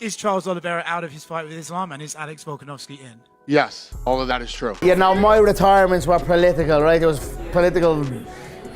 Is Charles Oliveira out of his fight with Islam, and is Alex Volkanovski in? Yes, all of that is true. You know, my retirements were political, right? There was political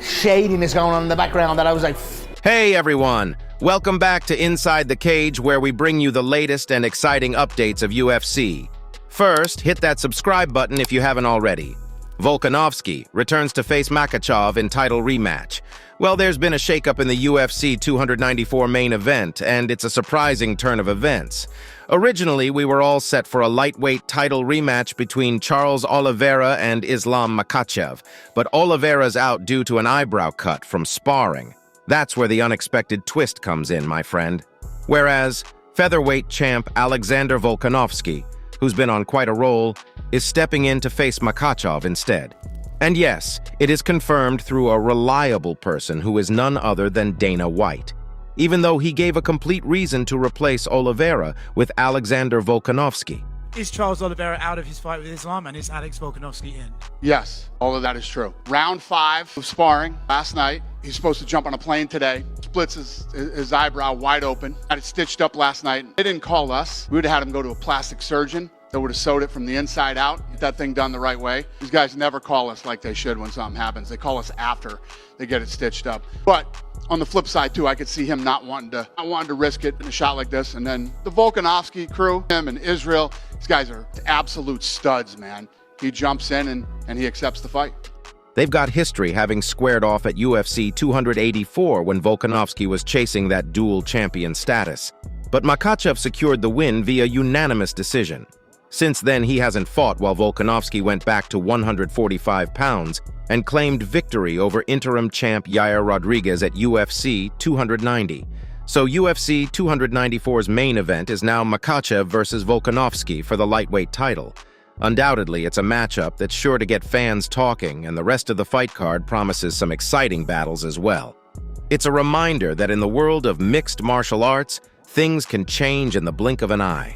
shadiness going on in the background that I was like... Hey everyone, welcome back to Inside the Cage, where we bring you the latest and exciting updates of UFC. First, hit that subscribe button if you haven't already. Volkanovski returns to face Makhachev in title rematch. Well, there's been a shakeup in the UFC 294 main event, and it's a surprising turn of events. Originally, we were all set for a lightweight title rematch between Charles Oliveira and Islam Makhachev, but Oliveira's out due to an eyebrow cut from sparring. That's where the unexpected twist comes in, my friend. Whereas, featherweight champ Alexander Volkanovski, who's been on quite a roll, is stepping in to face Makhachev instead. And yes, it is confirmed through a reliable person who is none other than Dana White, even though he gave a complete reason to replace Oliveira with Alexander Volkanovski. Is Charles Oliveira out of his fight with Islam, and is Alex Volkanovski in? Yes, all of that is true. Round 5 of sparring last night. He's supposed to jump on a plane today. Splits his eyebrow wide open. Had it stitched up last night. They didn't call us. We would have had him go to a plastic surgeon that would have sewed it from the inside out, get that thing done the right way. These guys never call us like they should when something happens. They call us after they get it stitched up. But on the flip side too, I could see him not wanting to risk it in a shot like this. And then the Volkanovski crew, him and Israel, these guys are absolute studs, man. He jumps in and he accepts the fight. They've got history having squared off at UFC 284 when Volkanovski was chasing that dual champion status. But Makhachev secured the win via unanimous decision. Since then, he hasn't fought while Volkanovski went back to 145 pounds and claimed victory over interim champ Yair Rodriguez at UFC 290. So UFC 294's main event is now Makhachev versus Volkanovski for the lightweight title. Undoubtedly, it's a matchup that's sure to get fans talking, and the rest of the fight card promises some exciting battles as well. It's a reminder that in the world of mixed martial arts, things can change in the blink of an eye.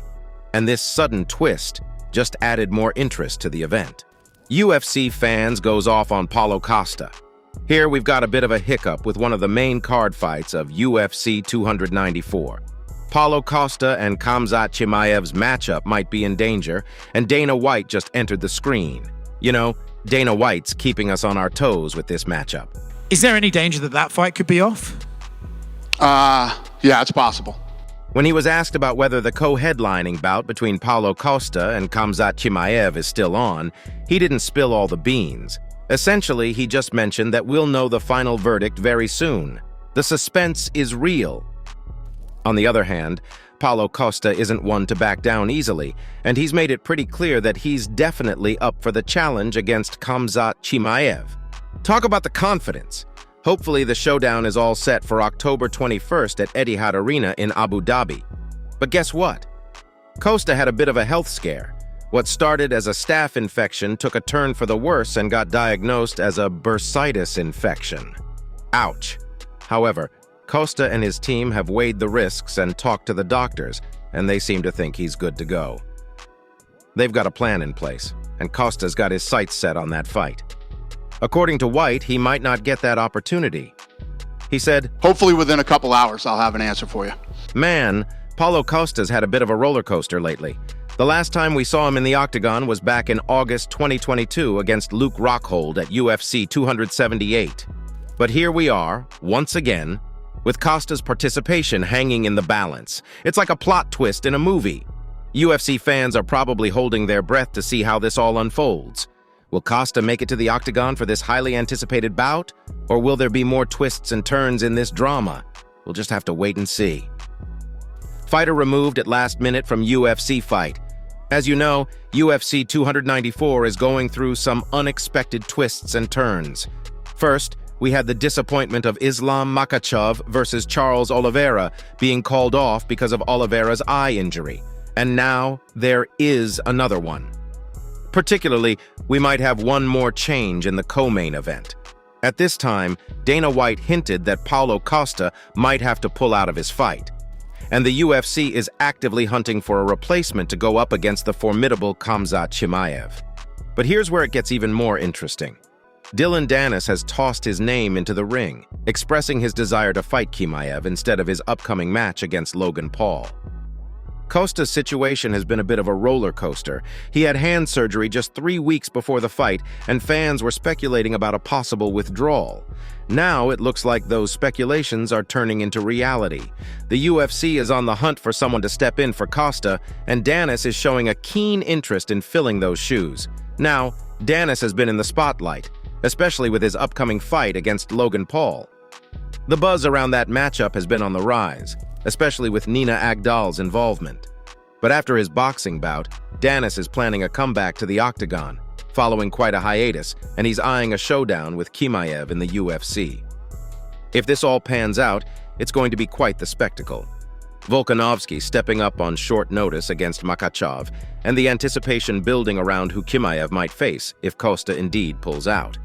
And this sudden twist just added more interest to the event. UFC fans goes off on Paulo Costa. Here we've got a bit of a hiccup with one of the main card fights of UFC 294. Paulo Costa and Khamzat Chimaev's matchup might be in danger, and Dana White just entered the screen. You know, Dana White's keeping us on our toes with this matchup. Is there any danger that that fight could be off? Yeah, it's possible. When he was asked about whether the co-headlining bout between Paulo Costa and Khamzat Chimaev is still on, he didn't spill all the beans. Essentially, he just mentioned that we'll know the final verdict very soon. The suspense is real. On the other hand, Paulo Costa isn't one to back down easily, and he's made it pretty clear that he's definitely up for the challenge against Khamzat Chimaev. Talk about the confidence. Hopefully the showdown is all set for October 21st at Etihad Arena in Abu Dhabi. But guess what? Costa had a bit of a health scare. What started as a staph infection took a turn for the worse and got diagnosed as a bursitis infection. Ouch. However, Costa and his team have weighed the risks and talked to the doctors, and they seem to think he's good to go. They've got a plan in place, and Costa's got his sights set on that fight. According to White, he might not get that opportunity. He said, Hopefully within a couple hours, I'll have an answer for you. Man, Paulo Costa's had a bit of a roller coaster lately. The last time we saw him in the octagon was back in August 2022 against Luke Rockhold at UFC 278. But here we are, once again, with Costa's participation hanging in the balance. It's like a plot twist in a movie. UFC fans are probably holding their breath to see how this all unfolds. Will Costa make it to the octagon for this highly anticipated bout? Or will there be more twists and turns in this drama? We'll just have to wait and see. Fighter removed at last minute from UFC fight. As you know, UFC 294 is going through some unexpected twists and turns. First, we had the disappointment of Islam Makhachev versus Charles Oliveira being called off because of Oliveira's eye injury. And now there is another one. Particularly, we might have one more change in the co-main event. At this time, Dana White hinted that Paulo Costa might have to pull out of his fight. And the UFC is actively hunting for a replacement to go up against the formidable Khamzat Chimaev. But here's where it gets even more interesting. Dylan Dennis has tossed his name into the ring, expressing his desire to fight Chimaev instead of his upcoming match against Logan Paul. Costa's situation has been a bit of a roller coaster. He had hand surgery just 3 weeks before the fight, and fans were speculating about a possible withdrawal. Now it looks like those speculations are turning into reality. The UFC is on the hunt for someone to step in for Costa, and Danis is showing a keen interest in filling those shoes. Now, Danis has been in the spotlight, especially with his upcoming fight against Logan Paul. The buzz around that matchup has been on the rise, especially with Nina Agdal's involvement. But after his boxing bout, Danis is planning a comeback to the octagon, following quite a hiatus, and he's eyeing a showdown with Chimaev in the UFC. If this all pans out, it's going to be quite the spectacle. Volkanovski stepping up on short notice against Makhachev, and the anticipation building around who Chimaev might face if Costa indeed pulls out.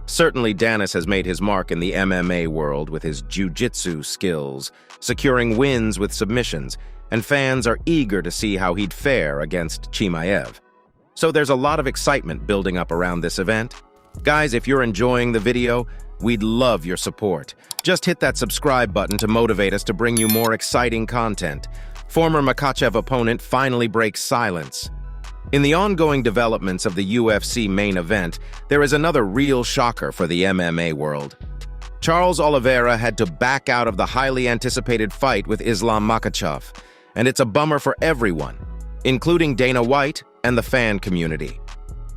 Certainly Danis has made his mark in the MMA world with his jiu-jitsu skills, securing wins with submissions, and fans are eager to see how he'd fare against Chimaev. So there's a lot of excitement building up around this event. Guys, if you're enjoying the video, we'd love your support. Just hit that subscribe button to motivate us to bring you more exciting content. Former Makhachev opponent finally breaks silence. In the ongoing developments of the UFC main event, there is another real shocker for the MMA world. Charles Oliveira had to back out of the highly anticipated fight with Islam Makhachev, and it's a bummer for everyone, including Dana White and the fan community.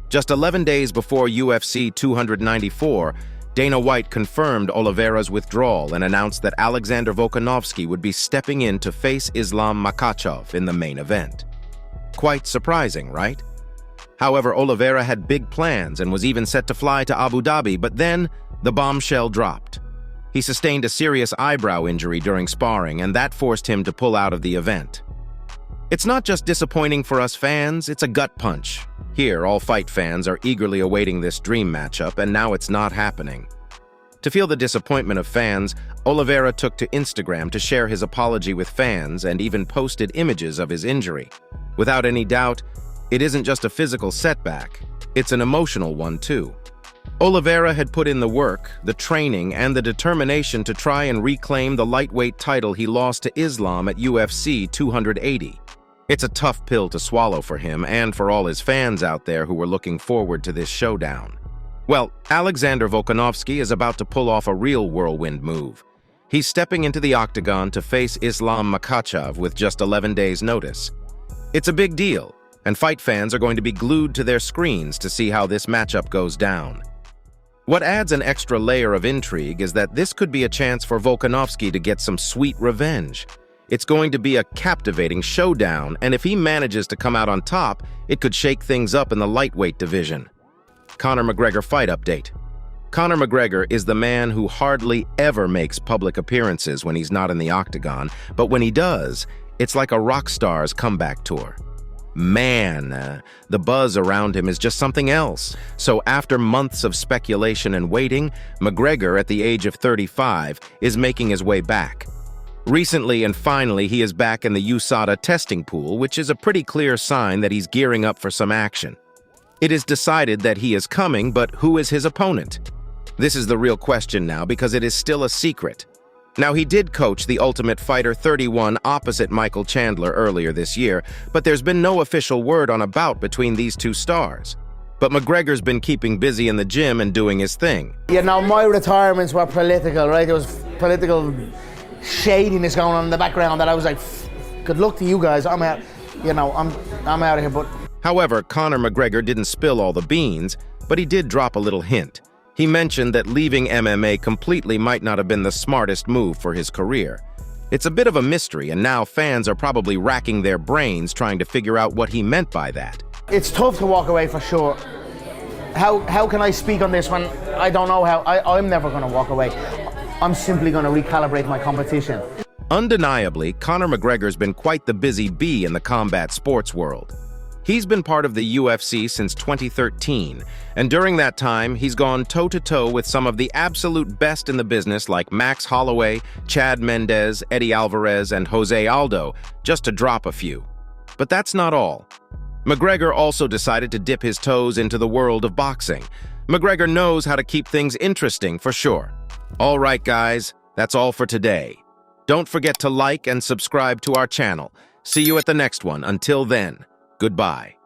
Just 11 days before UFC 294, Dana White confirmed Oliveira's withdrawal and announced that Alexander Volkanovski would be stepping in to face Islam Makhachev in the main event. Quite surprising, right? However, Oliveira had big plans and was even set to fly to Abu Dhabi, but then the bombshell dropped. He sustained a serious eyebrow injury during sparring, and that forced him to pull out of the event. It's not just disappointing for us fans, it's a gut punch. Here, all fight fans are eagerly awaiting this dream matchup, and now it's not happening. To feel the disappointment of fans, Oliveira took to Instagram to share his apology with fans and even posted images of his injury. Without any doubt, it isn't just a physical setback, it's an emotional one too. Oliveira had put in the work, the training, and the determination to try and reclaim the lightweight title he lost to Islam at UFC 280. It's a tough pill to swallow for him and for all his fans out there who were looking forward to this showdown. Well, Alexander Volkanovski is about to pull off a real whirlwind move. He's stepping into the octagon to face Islam Makhachev with just 11 days' notice. It's a big deal, and fight fans are going to be glued to their screens to see how this matchup goes down. What adds an extra layer of intrigue is that this could be a chance for Volkanovski to get some sweet revenge. It's going to be a captivating showdown, and if he manages to come out on top, it could shake things up in the lightweight division. Conor McGregor fight update. Conor McGregor is the man who hardly ever makes public appearances when he's not in the octagon, but when he does, it's like a rock star's comeback tour. Man, the buzz around him is just something else. So after months of speculation and waiting, McGregor, at the age of 35, is making his way back. Recently and finally, he is back in the USADA testing pool, which is a pretty clear sign that he's gearing up for some action. It is decided that he is coming, but who is his opponent? This is the real question now because it is still a secret. Now, he did coach the Ultimate Fighter 31 opposite Michael Chandler earlier this year, but there's been no official word on a bout between these two stars. But McGregor's been keeping busy in the gym and doing his thing. You know, my retirements were political, right? There was political shadiness going on in the background that I was like, good luck to you guys, I'm out, you know, I'm out of here, but... However, Conor McGregor didn't spill all the beans, but he did drop a little hint. He mentioned that leaving MMA completely might not have been the smartest move for his career. It's a bit of a mystery, and now fans are probably racking their brains trying to figure out what he meant by that. It's tough to walk away for sure. How can I speak on this when I don't know how? I'm never going to walk away. I'm simply going to recalibrate my competition. Undeniably, Conor McGregor's been quite the busy bee in the combat sports world. He's been part of the UFC since 2013, and during that time, he's gone toe-to-toe with some of the absolute best in the business like Max Holloway, Chad Mendes, Eddie Alvarez, and Jose Aldo, just to drop a few. But that's not all. McGregor also decided to dip his toes into the world of boxing. McGregor knows how to keep things interesting for sure. All right, guys, that's all for today. Don't forget to like and subscribe to our channel. See you at the next one. Until then, goodbye.